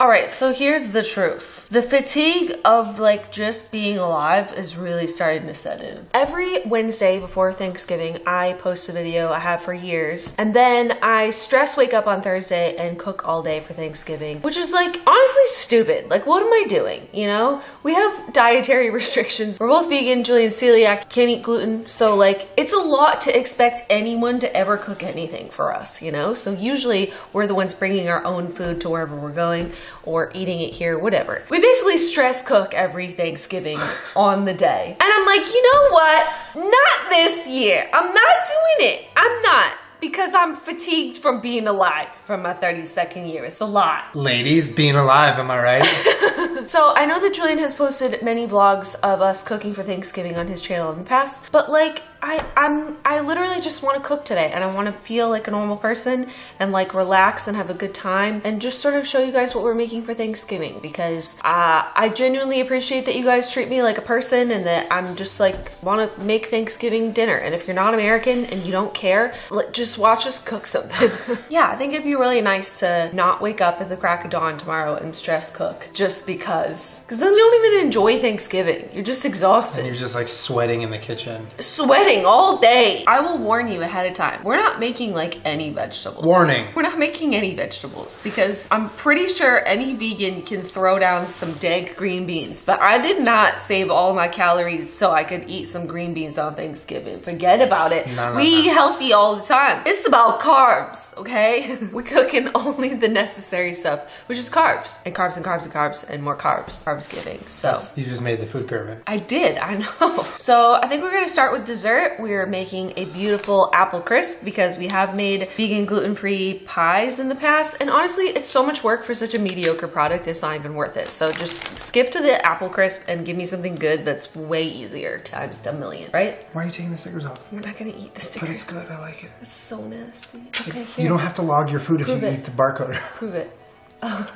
All right, so here's the truth. The fatigue of like just being alive is really starting to set in. Every Wednesday before Thanksgiving, I post a video I have for years, and then I stress wake up on Thursday and cook all day for Thanksgiving, which is like honestly stupid. Like, what am I doing? You know, we have dietary restrictions. We're both vegan, Julian's celiac, can't eat gluten. So like, it's a lot to expect anyone to ever cook anything for us, you know? So usually we're the ones bringing our own food to wherever we're going or eating it here, whatever. We basically stress cook every Thanksgiving on the day. And I'm like, you know what? Not this year. I'm not doing it. I'm not. Because I'm fatigued from being alive from my 32nd year. It's a lot. Ladies, being alive, am I right? So I know that Julian has posted many vlogs of us cooking for Thanksgiving on his channel in the past, but like I literally just want to cook today, and I want to feel like a normal person and like relax and have a good time and just sort of show you guys what we're making for Thanksgiving, because I genuinely appreciate that you guys treat me like a person and that I'm just like want to make Thanksgiving dinner. And if you're not American and you don't care, just watch us cook something. Yeah, I think it'd be really nice to not wake up at the crack of dawn tomorrow and stress cook just because then you don't even enjoy Thanksgiving. You're just exhausted. And you're just like sweating in the kitchen. Sweating all day. I will warn you ahead of time. We're not making like any vegetables. Warning. We're not making any vegetables because I'm pretty sure any vegan can throw down some dank green beans, but I did not save all my calories so I could eat some green beans on Thanksgiving. Forget about it. We eat healthy all the time. It's about carbs, okay? We're cooking only the necessary stuff, which is carbs and carbs and carbs and carbs and more carbs. Carbsgiving. So you just made the food pyramid. I did, I know. So I think we're gonna start with dessert. We're making a beautiful apple crisp because we have made vegan gluten-free pies in the past, and honestly it's so much work for such a mediocre product, it's not even worth it. So just skip to the apple crisp and give me something good that's way easier times a million, right? Why are you taking the stickers off? We're not gonna eat the stickers. But it's good, I like it. It's so nasty. Okay, here. You don't have to log your food if you eat the barcode. Prove it. Oh.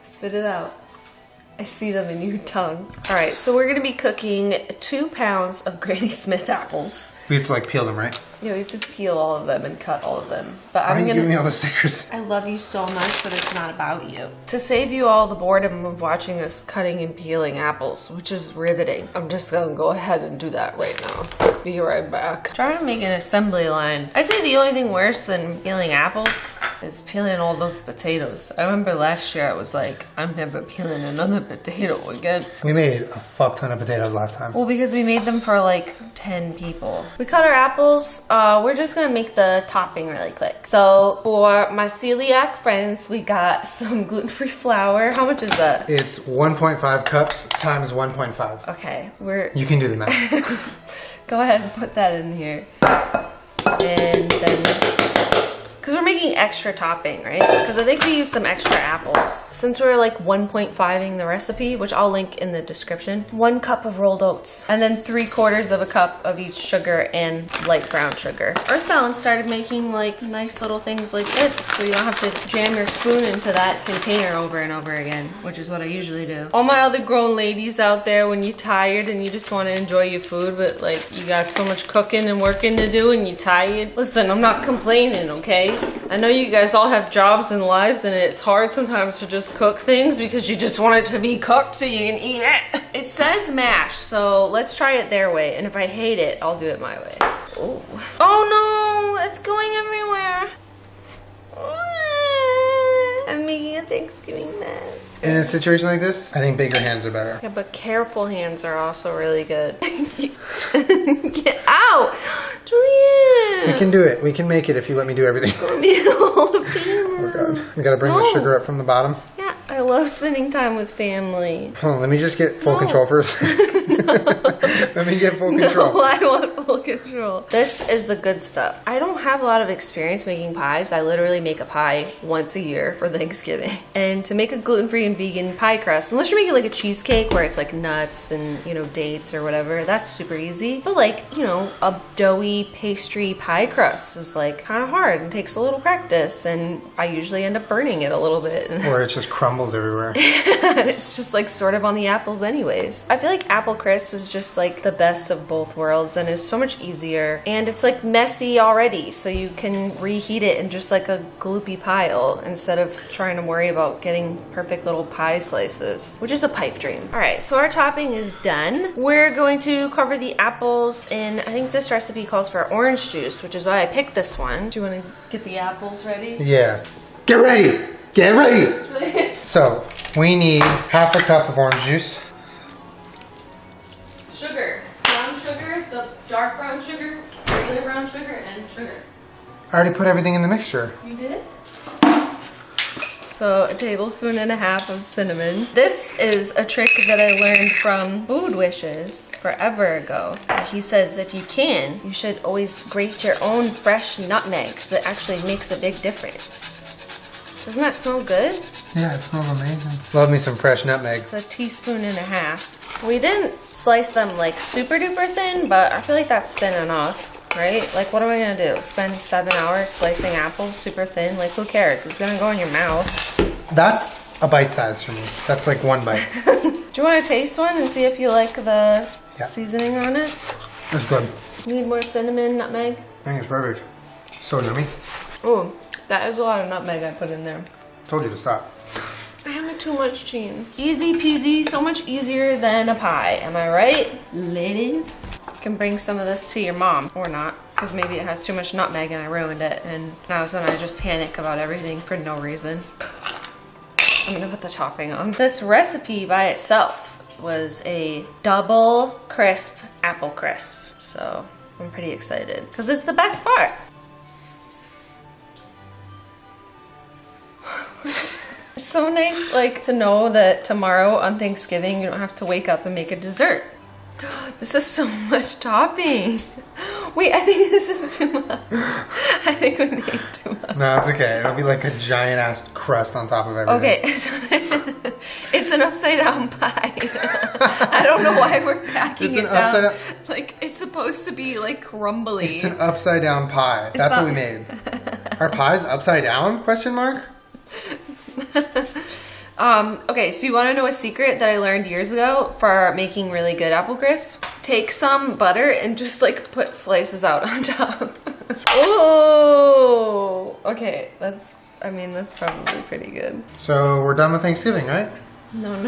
Spit it out. I see them in your tongue. All right, so we're gonna be cooking 2 pounds of Granny Smith apples. We have to like peel them, right? Yeah, we have to peel all of them and cut all of them. But Why are you giving me all the stickers? I love you so much, but it's not about you. To save you all the boredom of watching us cutting and peeling apples, which is riveting, I'm just gonna go ahead and do that right now. Be right back. Trying to make an assembly line. I'd say the only thing worse than peeling apples is peeling all those potatoes. I remember last year I was like, I'm never peeling another potato again. We made a fuck ton of potatoes last time. Well, because we made them for like 10 people. We cut our apples. We're just gonna make the topping really quick. So for my celiac friends, we got some gluten-free flour. How much is that? It's 1.5 cups times 1.5. Okay, You can do the math. Go ahead and put that in here. And then, because we're making extra topping, right? Because I think we used some extra apples. Since we're like 1.5ing the recipe, which I'll link in the description, 1 cup of rolled oats, and then 3/4 of a cup of each sugar and light brown sugar. Earth Balance started making like nice little things like this, so you don't have to jam your spoon into that container over and over again, which is what I usually do. All my other grown ladies out there, when you're tired and you just want to enjoy your food, but like you got so much cooking and working to do and you're tired, listen, I'm not complaining, okay? I know you guys all have jobs and lives, and it's hard sometimes to just cook things because you just want it to be cooked so you can eat it. It says mash, so let's try it their way, and if I hate it, I'll do it my way. Oh, oh no, it's going everywhere. I'm making a Thanksgiving mess. In a situation like this, I think bigger hands are better. Yeah, but careful hands are also really good. Get out! Julian! We can do it. We can make it if you let me do everything. Oh god. We gotta bring the sugar up from the bottom. Yeah, I love spending time with family. Hold on, let me just get full control first. Let me get full control. No, I want full control. This is the good stuff. I don't have a lot of experience making pies. I literally make a pie once a year for Thanksgiving. And to make a gluten-free and vegan pie crust, unless you're making like a cheesecake where it's like nuts and, you know, dates or whatever, that's super easy. But like, you know, a doughy pastry pie crust is like kind of hard and takes a little practice, and I usually end up burning it a little bit. Or it's just crumbling crumbles everywhere. And it's just like sort of on the apples anyways. I feel like apple crisp is just like the best of both worlds and is so much easier. And it's like messy already, so you can reheat it in just like a gloopy pile instead of trying to worry about getting perfect little pie slices, which is a pipe dream. All right, so our topping is done. We're going to cover the apples in, I think this recipe calls for orange juice, which is why I picked this one. Do you want to get the apples ready? Yeah. Get ready! Get ready! So, we need half a cup of orange juice. Sugar. Brown sugar, the dark brown sugar, regular brown sugar, and sugar. I already put everything in the mixture. You did? So a tablespoon and a half of cinnamon. This is a trick that I learned from Food Wishes forever ago. He says if you can, you should always grate your own fresh nutmeg because it actually makes a big difference. Doesn't that smell good? Yeah, it smells amazing. Love me some fresh nutmeg. It's a teaspoon and a half. We didn't slice them like super duper thin, but I feel like that's thin enough, right? Like what am I gonna do? Spend 7 hours slicing apples super thin? Like who cares? It's gonna go in your mouth. That's a bite size for me. That's like one bite. Do you want to taste one and see if you like the seasoning on it? That's good. Need more cinnamon, nutmeg? I think it's perfect. So yummy. Ooh, that is a lot of nutmeg I put in there. Told you to stop. I have too much cheese. Easy peasy, so much easier than a pie. Am I right, ladies? You can bring some of this to your mom, or not, because maybe it has too much nutmeg and I ruined it, and now so I just panic about everything for no reason. I'm gonna put the topping on. This recipe by itself was a double crisp apple crisp, so I'm pretty excited, because it's the best part. It's so nice, like, to know that tomorrow on Thanksgiving you don't have to wake up and make a dessert. This is so much topping. Wait, I think this is too much. I think we made too much. No, it's okay. It'll be like a giant ass crust on top of everything. Okay, so it's an upside down pie. I don't know why we're packing it down. Like, it's supposed to be like crumbly. It's an upside down pie. That's what we made. Our pie's upside down? Question mark? Okay, so you want to know a secret that I learned years ago for making really good apple crisp? Take some butter and just like put slices out on top. Oh, okay, that's probably pretty good. So we're done with Thanksgiving, right? No.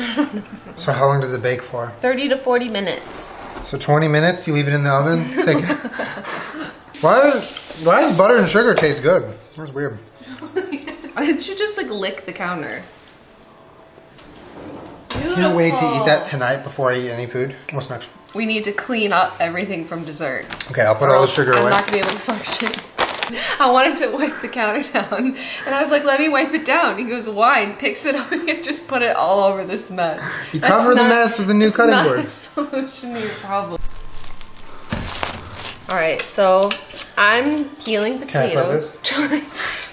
So how long does it bake for? 30 to 40 minutes. So 20 minutes, you leave it in the oven? Take it. Why does butter and sugar taste good? That's weird. Why didn't you just like lick the counter? Can't wait to eat that tonight before I eat any food. What's next? We need to clean up everything from dessert. Okay, I'll put all the sugar away. I'm not gonna be able to function. I wanted to wipe the counter down, and I was like, "Let me wipe it down." He goes, "Why?" And picks it up and just put it all over this mess. You cover the mess with the new cutting board. That's not a solution to your problem. All right, so I'm peeling potatoes.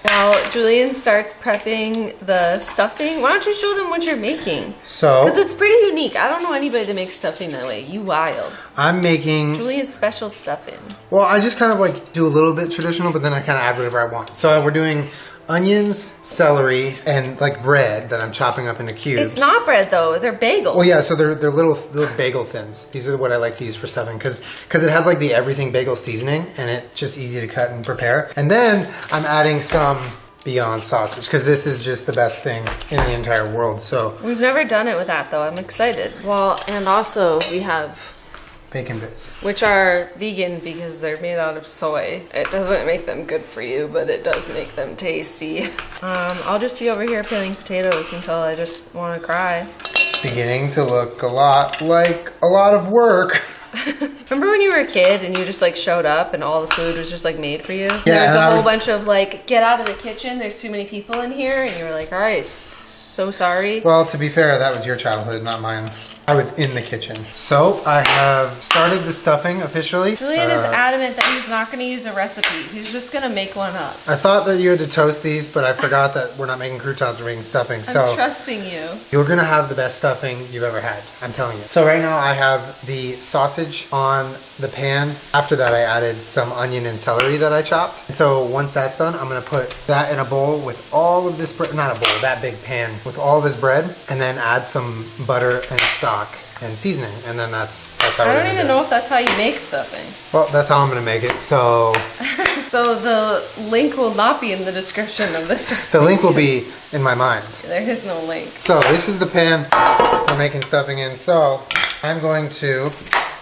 While Julian starts prepping the stuffing, why don't you show them what you're making? So, because it's pretty unique. I don't know anybody that makes stuffing that way. You wild. I'm making Julian's special stuffing. Well, I just kind of like do a little bit traditional, but then I kind of add whatever I want. So we're doing onions, celery, and like bread that I'm chopping up into cubes. It's not bread though; they're bagels. Well, yeah, so they're little bagel thins. These are what I like to use for stuffing because it has like the everything bagel seasoning, and it's just easy to cut and prepare. And then I'm adding some Beyond sausage because this is just the best thing in the entire world. So we've never done it with that though. I'm excited. Well, and also we have bacon bits, which are vegan because they're made out of soy. It doesn't make them good for you, but it does make them tasty. I'll just be over here peeling potatoes until I just want to cry. It's beginning to look a lot like a lot of work. Remember when you were a kid and you just like showed up and all the food was just like made for you? Yeah, There's a whole bunch of like, get out of the kitchen, there's too many people in here, and you were like, all right, so sorry. Well, to be fair, that was your childhood, not mine. I was in the kitchen. So I have started the stuffing officially. Julian is adamant that he's not going to use a recipe. He's just going to make one up. I thought that you had to toast these, but I forgot that we're not making croutons, we're making stuffing. I'm trusting you. You're gonna have the best stuffing you've ever had, I'm telling you. So right now I have the sausage on the pan. After that I added some onion and celery that I chopped. And so once that's done, I'm gonna put that in a bowl with all of this bread, not a bowl, that big pan with all of this bread, and then add some butter and stock and seasoning, and then that's how I don't even know if that's how you make stuffing. Well, that's how I'm gonna make it. So So the link will not be in the description of this recipe. the link will be in my mind. There is no link. So this is the pan we're making stuffing in. So I'm going to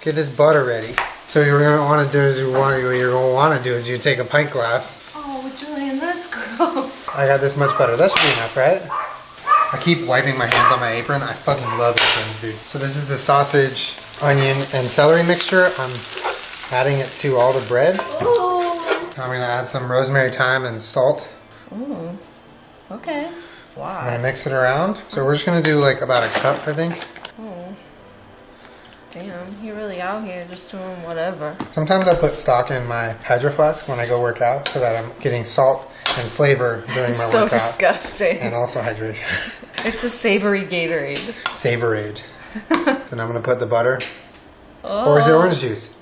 get this butter ready. So what you're gonna want to do is you take a pint glass. Oh, Julian, that's gross. I got this much butter. That should be enough, right? I keep wiping my hands on my apron. I fucking love aprons, dude. So this is the sausage, onion, and celery mixture. I'm adding it to all the bread. Ooh. I'm gonna add some rosemary, thyme, and salt. Ooh. Okay. I'm Wow. gonna mix it around. So we're just gonna do like about a cup, I think. Oh. Damn, he really out here just doing whatever. Sometimes I put stock in my Hydro Flask when I go work out so that I'm getting salt and flavor during my So workout. disgusting. And also hydration. It's a savory Gatorade. Savorade. Then I'm gonna put the butter. Oh. Or is it orange juice?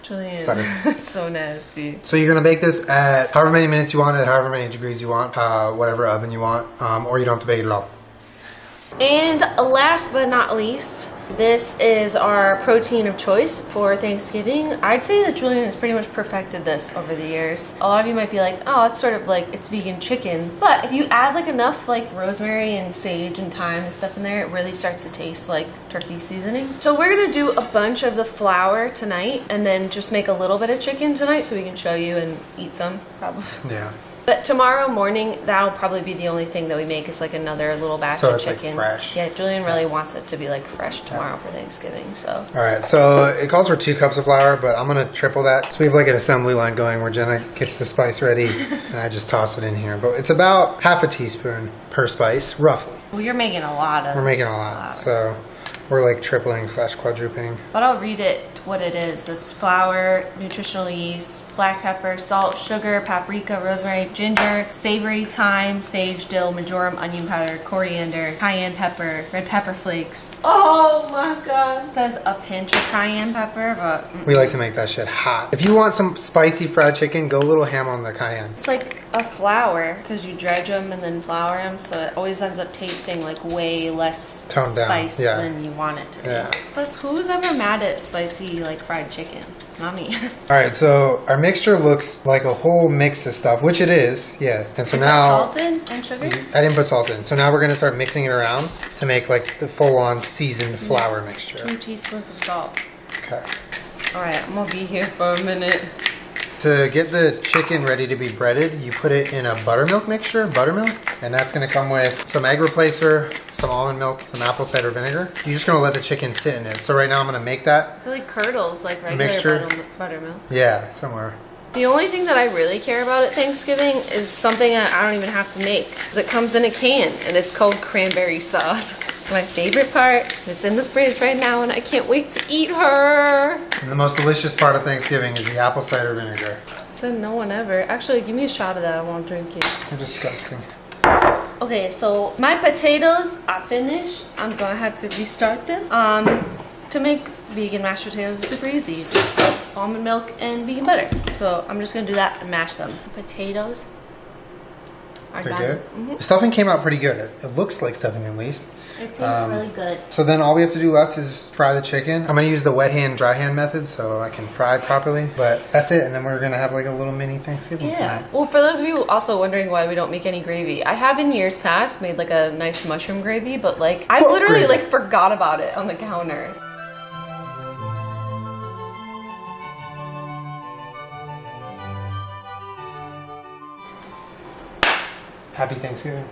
Julian, butter. that's so nasty. So you're gonna bake this at however many minutes you want, at however many degrees you want, whatever oven you want, or you don't have to bake it at all. And last but not least, this is our protein of choice for Thanksgiving. I'd say that Julian has pretty much perfected this over the years. A lot of you might be like, oh, it's sort of like, it's vegan chicken. But if you add like enough like rosemary and sage and thyme and stuff in there, it really starts to taste like turkey seasoning. So we're gonna do a bunch of the flour tonight and then just make a little bit of chicken tonight so we can show you and eat some, probably. Yeah. But tomorrow morning, that'll probably be the only thing that we make is like another little batch So of it's, like, chicken. fresh. Yeah, Julian really wants it to be like fresh tomorrow for Thanksgiving. So All right, so it calls for 2 cups of flour, but I'm gonna triple that. So we have like an assembly line going where Jenna gets the spice ready and I just toss it in here. But it's about half a teaspoon per spice, roughly. well, you're making a lot of. We're making a lot, so we're like tripling / quadrupling. But I'll read it what it is. It's flour, nutritional yeast, black pepper, salt, sugar, paprika, rosemary, ginger, savory, thyme, sage, dill, marjoram, onion powder, coriander, cayenne pepper, red pepper flakes. Oh my god. It says a pinch of cayenne pepper, but We like to make that shit hot. If you want some spicy fried chicken, go a little ham on the cayenne. it's like a flour because you dredge them and then flour them, so it always ends up tasting like way less Toned down, spiced yeah. than you want it to be. Yeah. Plus, who's ever mad at spicy like fried chicken? Not me. All right, so our mixture looks like a whole mix of stuff, which it is, yeah. And so now Salt in and sugar? I didn't put salt in. So now we're gonna start mixing it around to make like the full-on seasoned flour mixture. 2 teaspoons of salt. Okay. Alright, I'm gonna be here for a minute. To get the chicken ready to be breaded, you put it in a buttermilk mixture, and that's gonna come with some egg replacer, some almond milk, some apple cider vinegar. You're just gonna let the chicken sit in it. So right now I'm gonna make that. I feel like curdles like regular Mixture. buttermilk. Yeah, somewhere. The only thing that I really care about at Thanksgiving is something that I don't even have to make. 'Cause it comes in a can and it's called cranberry sauce. My favorite part. It's in the fridge right now and I can't wait to eat her. And the most delicious part of Thanksgiving is the apple cider vinegar. Said no one ever. Actually, give me a shot of that. I won't drink it. You're disgusting. Okay, so my potatoes are finished. I'm gonna have to restart them. To make vegan mashed potatoes is super easy. Just almond milk and vegan butter. So I'm just gonna do that and mash them. Potatoes are They're done. good? The stuffing came out pretty good. It looks like stuffing at least. It tastes really good. So then all we have to do left is fry the chicken. I'm gonna use the wet hand, dry hand method so I can fry it properly. But that's it, and then we're gonna have like a little mini Thanksgiving Yeah. tonight. Well, for those of you also wondering why we don't make any gravy, I have in years past made like a nice mushroom gravy, but like I What literally gravy? like forgot about it on the counter. Happy Thanksgiving.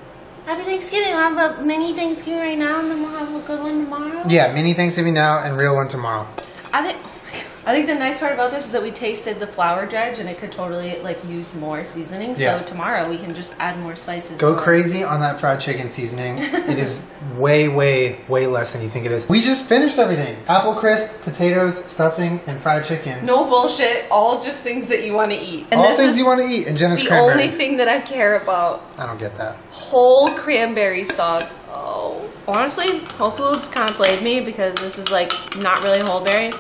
Happy Thanksgiving. We'll have a mini Thanksgiving right now and then we'll have a good one tomorrow. Yeah, mini Thanksgiving now and real one tomorrow. I think, oh my God. I think the nice part about this is that we tasted the flour dredge and it could totally like use more seasoning. Yeah. So tomorrow we can just add more spices. Go to it. crazy on that fried chicken seasoning. It is way, way, way less than you think it is. We just finished everything. Apple crisp, potatoes, stuffing, and fried chicken. No bullshit. All just things that you want to eat. And All this things is you want to eat. And Jenna's the cranberry. only thing that I care about. I don't get that. Whole cranberry sauce. Oh. Honestly, Whole Foods kind of played me because this is like not really whole berry.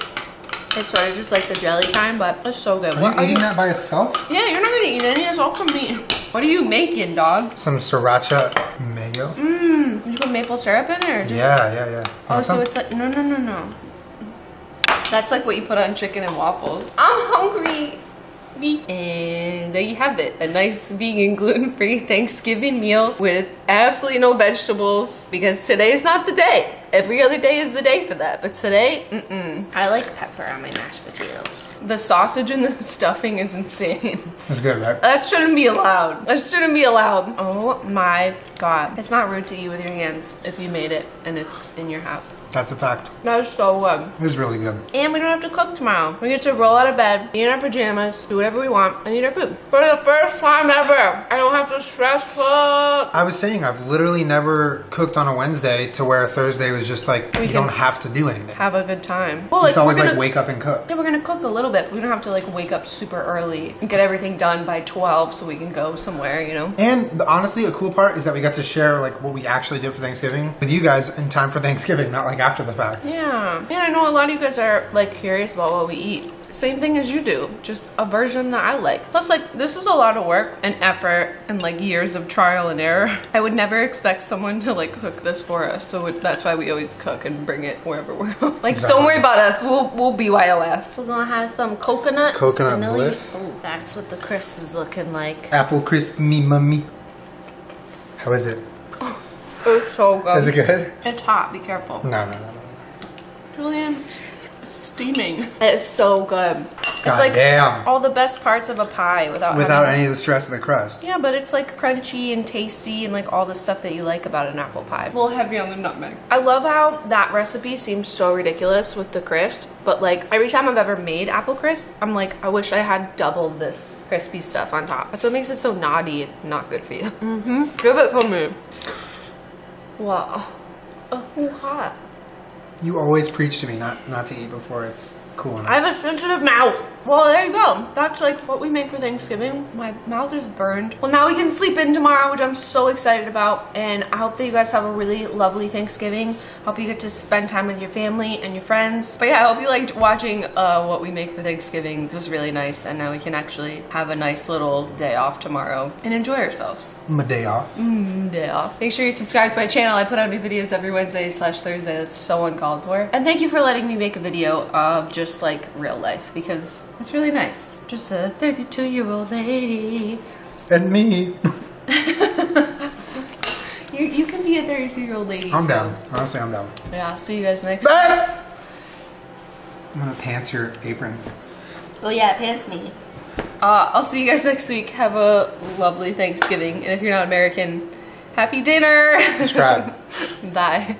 It's sort of just like the jelly kind, but it's so good. Are you eating that by itself? Yeah, you're not gonna eat any. It's all from me. What are you making, dog? Some sriracha mayo. Did you put maple syrup in it or just? Yeah. Oh, Want so some? it's like no. That's like what you put on chicken and waffles. I'm hungry. And there you have it. A nice vegan gluten-free Thanksgiving meal with absolutely no vegetables because today's not the day. Every other day is the day for that. But today, I like pepper on my mashed potatoes. The sausage and the stuffing is insane. It's good, right? That shouldn't be allowed. That shouldn't be allowed. Oh my God. It's not rude to eat with your hands if you made it and it's in your house. That's a fact. That is so good. It was really good. And we don't have to cook tomorrow. We get to roll out of bed, be in our pajamas, do whatever we want, and eat our food. For the first time ever, I don't have to stress cook. I was saying I've literally never cooked on a Wednesday to where Thursday was just like you can don't have to do anything. Have a good time. Well, It's always we're like gonna, wake up and cook. yeah, we're gonna cook a little bit. But we don't have to like wake up super early and get everything done by 12 so we can go somewhere, you know? And honestly, a cool part is that we got to share like what we actually did for Thanksgiving with you guys in time for Thanksgiving, not like after the fact. Yeah. And I know a lot of you guys are like curious about what we eat. Same thing as you do, just a version that I like. Plus, like, this is a lot of work and effort and like years of trial and error. I would never expect someone to like cook this for us, so that's why we always cook and bring it wherever we're like. Exactly. Don't worry about us. We'll BYOF. We're gonna have some coconut vanilla. Bliss. Oh, that's what the crisp is looking like. Apple crisp me mummy. How is it? It's so good. Is it good? It's hot. Be careful. No. Julian, it's steaming. It's so good. It's God like damn. all the best parts of a pie without having, any of the stress of the crust. yeah, but it's like crunchy and tasty and like all the stuff that you like about an apple pie. A little heavy on the nutmeg. I love how that recipe seems so ridiculous with the crisp, but like every time I've ever made apple crisp, I'm like, I wish I had double this crispy stuff on top. That's what makes it so naughty and not good for you. Give it to me. Wow. Oh, hot. You always preach to me not to eat before it's cool enough. I have a sensitive mouth. Well, there you go. That's like what we make for Thanksgiving. My mouth is burned. Well, now we can sleep in tomorrow, which I'm so excited about. And I hope that you guys have a really lovely Thanksgiving. Hope you get to spend time with your family and your friends. But yeah, I hope you liked watching what we make for Thanksgiving. This was really nice. And now we can actually have a nice little day off tomorrow and enjoy ourselves. My day off. Day off. Make sure you subscribe to my channel. I put out new videos every Wednesday/Thursday. That's so uncalled for. And thank you for letting me make a video of just like real life because it's really nice. Just a 32-year-old lady. And me. You can be a 32-year-old lady. I'm too. down. Honestly, I'm down. Yeah, see you guys next time. Ah! I'm gonna pants your apron. Oh yeah, pants me. I'll see you guys next week. Have a lovely Thanksgiving. And if you're not American, happy dinner. Subscribe. Bye.